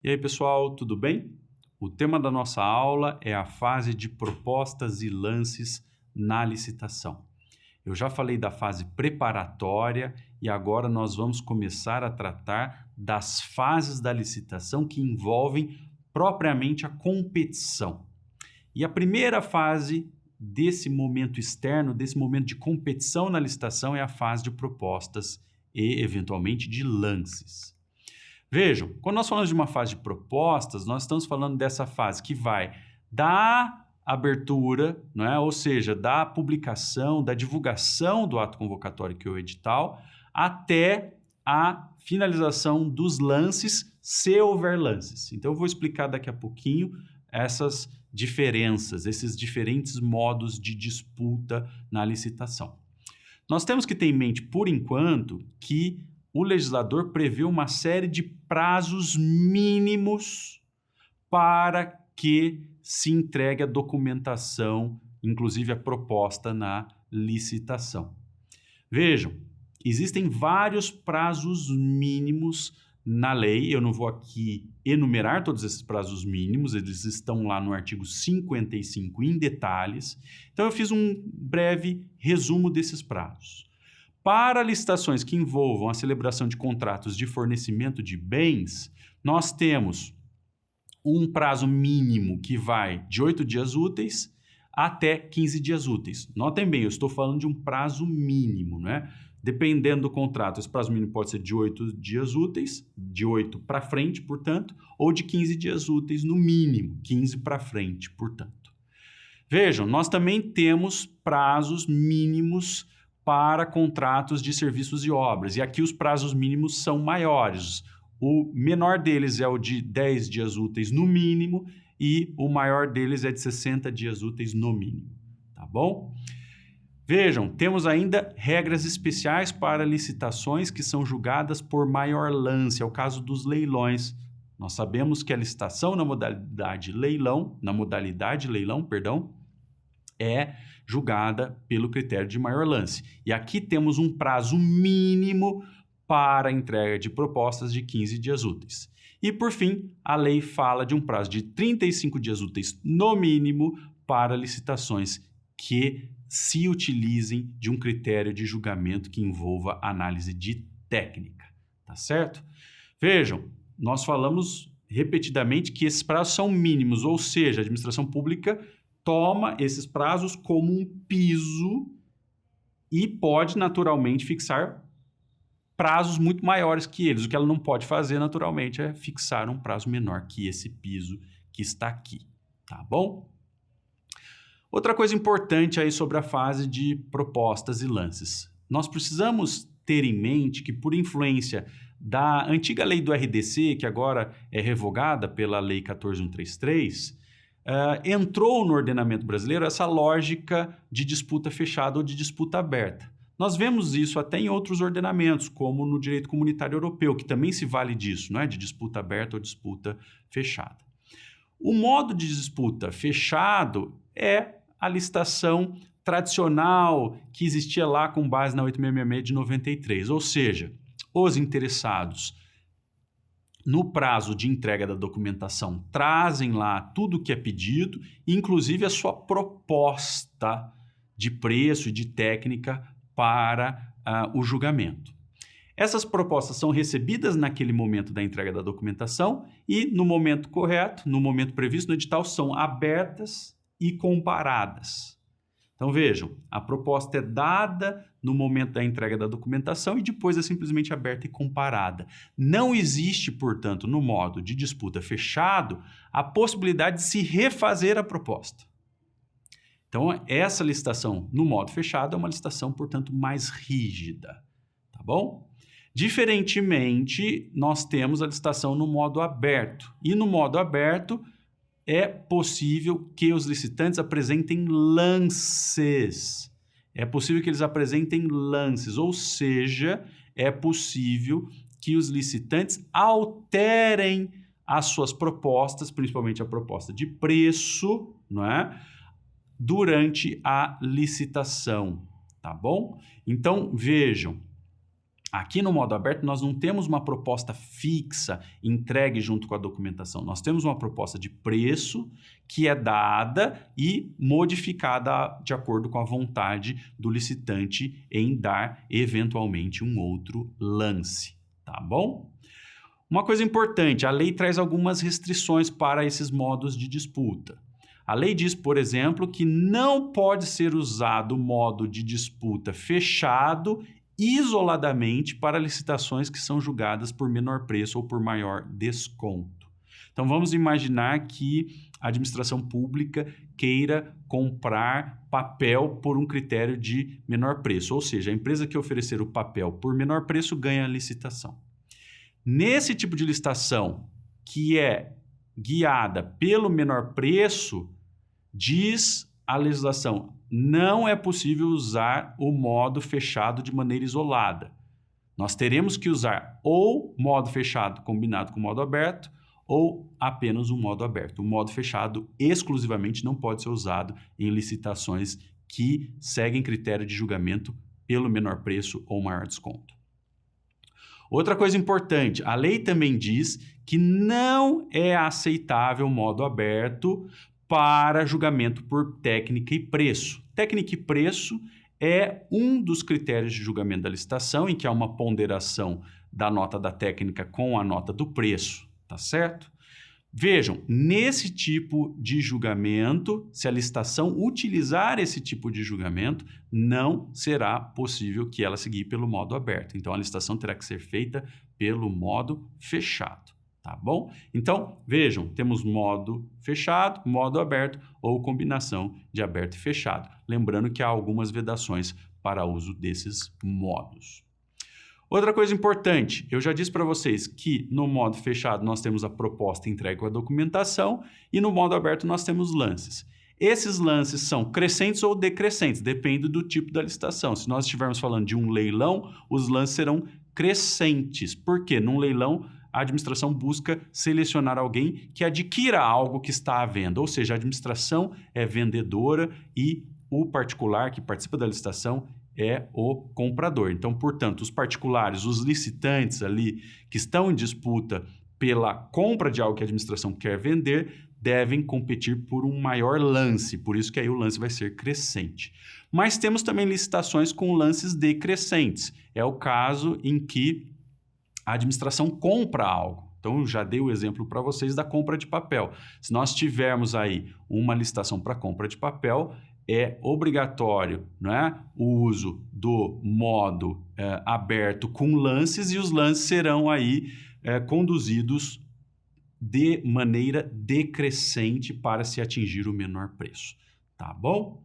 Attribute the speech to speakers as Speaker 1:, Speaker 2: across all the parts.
Speaker 1: E aí, pessoal, tudo bem? O tema da nossa aula é a fase de propostas e lances na licitação. Eu já falei da fase preparatória e agora nós vamos começar a tratar das fases da licitação que envolvem propriamente a competição. E a primeira fase desse momento externo, desse momento de competição na licitação, é a fase de propostas e, eventualmente, de lances. Vejam, quando nós falamos de uma fase de propostas, nós estamos falando dessa fase que vai da abertura, não é? Ou seja, da publicação, da divulgação do ato convocatório, que é o edital, até a finalização dos lances, se houver lances. Então, eu vou explicar daqui a pouquinho essas diferenças, esses diferentes modos de disputa na licitação. Nós temos que ter em mente, por enquanto, que o legislador prevê uma série de prazos mínimos para que se entregue a documentação, inclusive a proposta na licitação. Vejam, existem vários prazos mínimos na lei. Eu não vou aqui enumerar todos esses prazos mínimos, eles estão lá no artigo 55 em detalhes. Então eu fiz um breve resumo desses prazos. Para licitações que envolvam a celebração de contratos de fornecimento de bens, nós temos um prazo mínimo que vai de 8 dias úteis até 15 dias úteis. Notem bem, eu estou falando de um prazo mínimo, né? Dependendo do contrato, esse prazo mínimo pode ser de 8 dias úteis, de 8 para frente, portanto, ou de 15 dias úteis no mínimo, 15 para frente, portanto. Vejam, nós também temos prazos mínimos para contratos de serviços e obras. E aqui os prazos mínimos são maiores. O menor deles é o de 10 dias úteis no mínimo e o maior deles é de 60 dias úteis no mínimo. Tá bom? Vejam, temos ainda regras especiais para licitações que são julgadas por maior lance. É o caso dos leilões. Nós sabemos que a licitação na modalidade leilão, é julgada pelo critério de maior lance. E aqui temos um prazo mínimo para a entrega de propostas de 15 dias úteis. E, por fim, a lei fala de um prazo de 35 dias úteis no mínimo para licitações que se utilizem de um critério de julgamento que envolva análise de técnica. Tá certo? Vejam, nós falamos repetidamente que esses prazos são mínimos, ou seja, a administração pública toma esses prazos como um piso e pode naturalmente fixar prazos muito maiores que eles. O que ela não pode fazer naturalmente é fixar um prazo menor que esse piso que está aqui, tá bom? Outra coisa importante aí sobre a fase de propostas e lances. Nós precisamos ter em mente que, por influência da antiga lei do RDC, que agora é revogada pela Lei 14.133, entrou no ordenamento brasileiro essa lógica de disputa fechada ou de disputa aberta. Nós vemos isso até em outros ordenamentos, como no direito comunitário europeu, que também se vale disso, não é? De disputa aberta ou disputa fechada. O modo de disputa fechado é a licitação tradicional que existia lá com base na 8666 de 93, ou seja, os interessados no prazo de entrega da documentação trazem lá tudo o que é pedido, inclusive a sua proposta de preço e de técnica para o julgamento. Essas propostas são recebidas naquele momento da entrega da documentação e no momento correto, no momento previsto no edital, são abertas e comparadas. Então vejam, a proposta é dada no momento da entrega da documentação e depois é simplesmente aberta e comparada. Não existe, portanto, no modo de disputa fechado, a possibilidade de se refazer a proposta. Então essa licitação no modo fechado é uma licitação, portanto, mais rígida, tá bom? Diferentemente, nós temos a licitação no modo aberto. E no modo aberto, é possível que os licitantes apresentem lances. É possível que eles apresentem lances, ou seja, é possível que os licitantes alterem as suas propostas, principalmente a proposta de preço, não é? Durante a licitação, tá bom? Então, vejam, Aqui no modo aberto, nós não temos uma proposta fixa entregue junto com a documentação. Nós temos uma proposta de preço que é dada e modificada de acordo com a vontade do licitante em dar, eventualmente, um outro lance. Tá bom? Uma coisa importante, a lei traz algumas restrições para esses modos de disputa. A lei diz, por exemplo, que não pode ser usado o modo de disputa fechado isoladamente para licitações que são julgadas por menor preço ou por maior desconto. Então, vamos imaginar que a administração pública queira comprar papel por um critério de menor preço, ou seja, a empresa que oferecer o papel por menor preço ganha a licitação. Nesse tipo de licitação, que é guiada pelo menor preço, diz a legislação, não é possível usar o modo fechado de maneira isolada. Nós teremos que usar ou modo fechado combinado com modo aberto ou apenas o modo aberto. O modo fechado exclusivamente não pode ser usado em licitações que seguem critério de julgamento pelo menor preço ou maior desconto. Outra coisa importante, a lei também diz que não é aceitável o modo aberto para julgamento por técnica e preço. Técnica e preço é um dos critérios de julgamento da licitação, em que há uma ponderação da nota da técnica com a nota do preço, tá certo? Vejam, nesse tipo de julgamento, se a licitação utilizar esse tipo de julgamento, não será possível que ela seguir pelo modo aberto. Então, a licitação terá que ser feita pelo modo fechado. Tá bom? Então, vejam, temos modo fechado, modo aberto ou combinação de aberto e fechado. Lembrando que há algumas vedações para uso desses modos. Outra coisa importante, eu já disse para vocês que no modo fechado nós temos a proposta entregue com a documentação e no modo aberto nós temos lances. Esses lances são crescentes ou decrescentes, depende do tipo da licitação. Se nós estivermos falando de um leilão, os lances serão crescentes. Por quê? Num leilão, a administração busca selecionar alguém que adquira algo que está à venda, ou seja, a administração é vendedora e o particular que participa da licitação é o comprador. Então, portanto, os particulares, os licitantes ali que estão em disputa pela compra de algo que a administração quer vender, devem competir por um maior lance, por isso que aí o lance vai ser crescente. Mas temos também licitações com lances decrescentes. É o caso em que a administração compra algo. Então, eu já dei o exemplo para vocês da compra de papel. Se nós tivermos aí uma licitação para compra de papel, é obrigatório, né, o uso do modo aberto com lances e os lances serão aí conduzidos de maneira decrescente para se atingir o menor preço. Tá bom?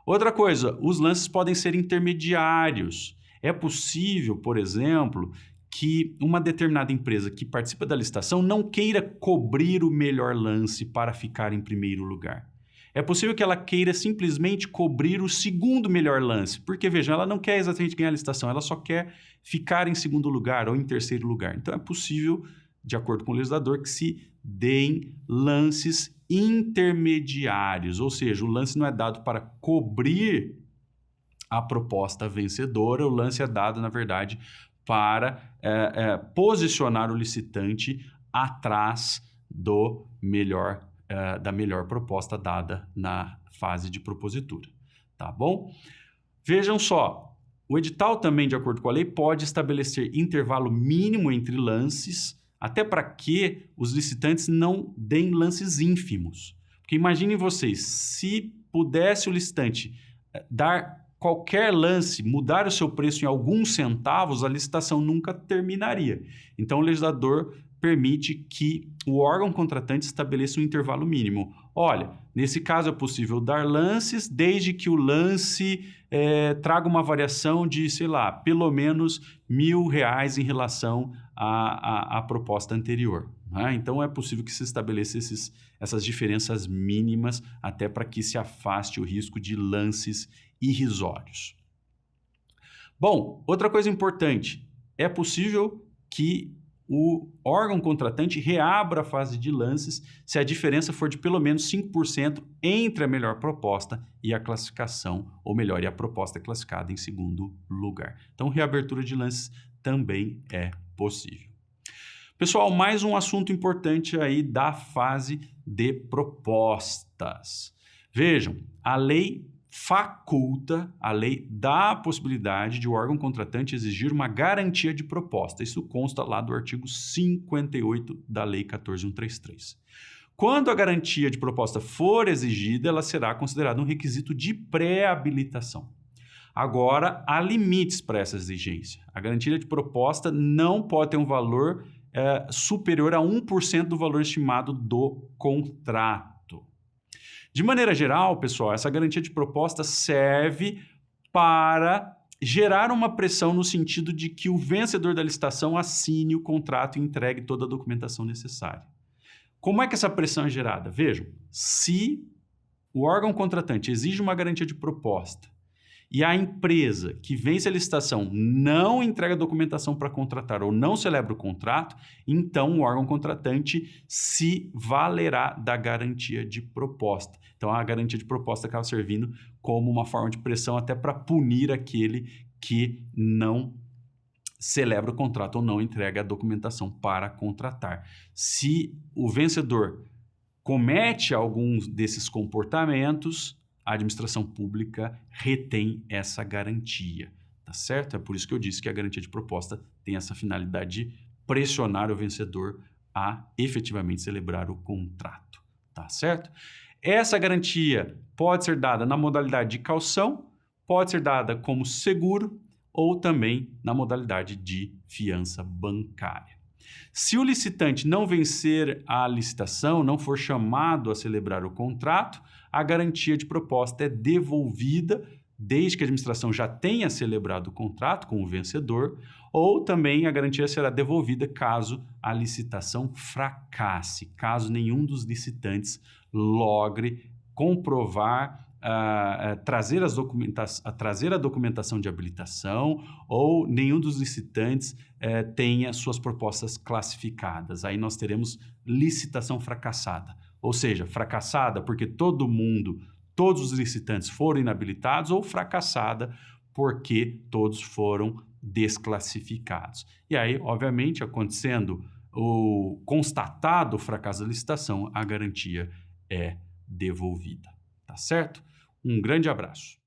Speaker 1: Outra coisa, os lances podem ser intermediários. É possível, por exemplo, que uma determinada empresa que participa da licitação não queira cobrir o melhor lance para ficar em primeiro lugar. É possível que ela queira simplesmente cobrir o segundo melhor lance, porque, vejam, ela não quer exatamente ganhar a licitação, ela só quer ficar em segundo lugar ou em terceiro lugar. Então, é possível, de acordo com o legislador, que se deem lances intermediários, ou seja, o lance não é dado para cobrir a proposta vencedora, o lance é dado, na verdade, para posicionar o licitante atrás do melhor, da melhor proposta dada na fase de propositura. Tá bom? Vejam só, o edital também, de acordo com a lei, pode estabelecer intervalo mínimo entre lances, até para que os licitantes não deem lances ínfimos. Porque imaginem vocês, se pudesse o licitante dar qualquer lance, mudar o seu preço em alguns centavos, a licitação nunca terminaria. Então, o legislador permite que o órgão contratante estabeleça um intervalo mínimo. Olha, nesse caso é possível dar lances, desde que o lance traga uma variação de, sei lá, pelo menos R$1.000 em relação à proposta anterior. Né? Então, é possível que se estabeleça essas diferenças mínimas até para que se afaste o risco de lances irrisórios. Bom, outra coisa importante, é possível que o órgão contratante reabra a fase de lances se a diferença for de pelo menos 5% entre a melhor proposta e a classificação, ou melhor, e a proposta classificada em segundo lugar. Então, reabertura de lances também é possível. Pessoal, mais um assunto importante aí da fase de propostas. Vejam, a lei faculta, a lei dá a possibilidade de o órgão contratante exigir uma garantia de proposta. Isso consta lá do artigo 58 da Lei 14.133. Quando a garantia de proposta for exigida, ela será considerada um requisito de pré-habilitação. Agora, há limites para essa exigência. A garantia de proposta não pode ter um valor superior a 1% do valor estimado do contrato. De maneira geral, pessoal, essa garantia de proposta serve para gerar uma pressão no sentido de que o vencedor da licitação assine o contrato e entregue toda a documentação necessária. Como é que essa pressão é gerada? Vejam, se o órgão contratante exige uma garantia de proposta e a empresa que vence a licitação não entrega a documentação para contratar ou não celebra o contrato, então o órgão contratante se valerá da garantia de proposta. Então a garantia de proposta acaba servindo como uma forma de pressão até para punir aquele que não celebra o contrato ou não entrega a documentação para contratar. Se o vencedor comete alguns desses comportamentos, a administração pública retém essa garantia, tá certo? É por isso que eu disse que a garantia de proposta tem essa finalidade de pressionar o vencedor a efetivamente celebrar o contrato, tá certo? Essa garantia pode ser dada na modalidade de caução, pode ser dada como seguro ou também na modalidade de fiança bancária. Se o licitante não vencer a licitação, não for chamado a celebrar o contrato, a garantia de proposta é devolvida, desde que a administração já tenha celebrado o contrato com o vencedor, ou também a garantia será devolvida caso a licitação fracasse, caso nenhum dos licitantes logre comprovar, trazer a documentação de habilitação ou nenhum dos licitantes tenha suas propostas classificadas. Aí nós teremos licitação fracassada. Ou seja, fracassada porque todos os licitantes foram inabilitados, ou fracassada porque todos foram desclassificados. E aí, obviamente, acontecendo o constatado fracasso da licitação, a garantia é devolvida. Tá certo? Um grande abraço.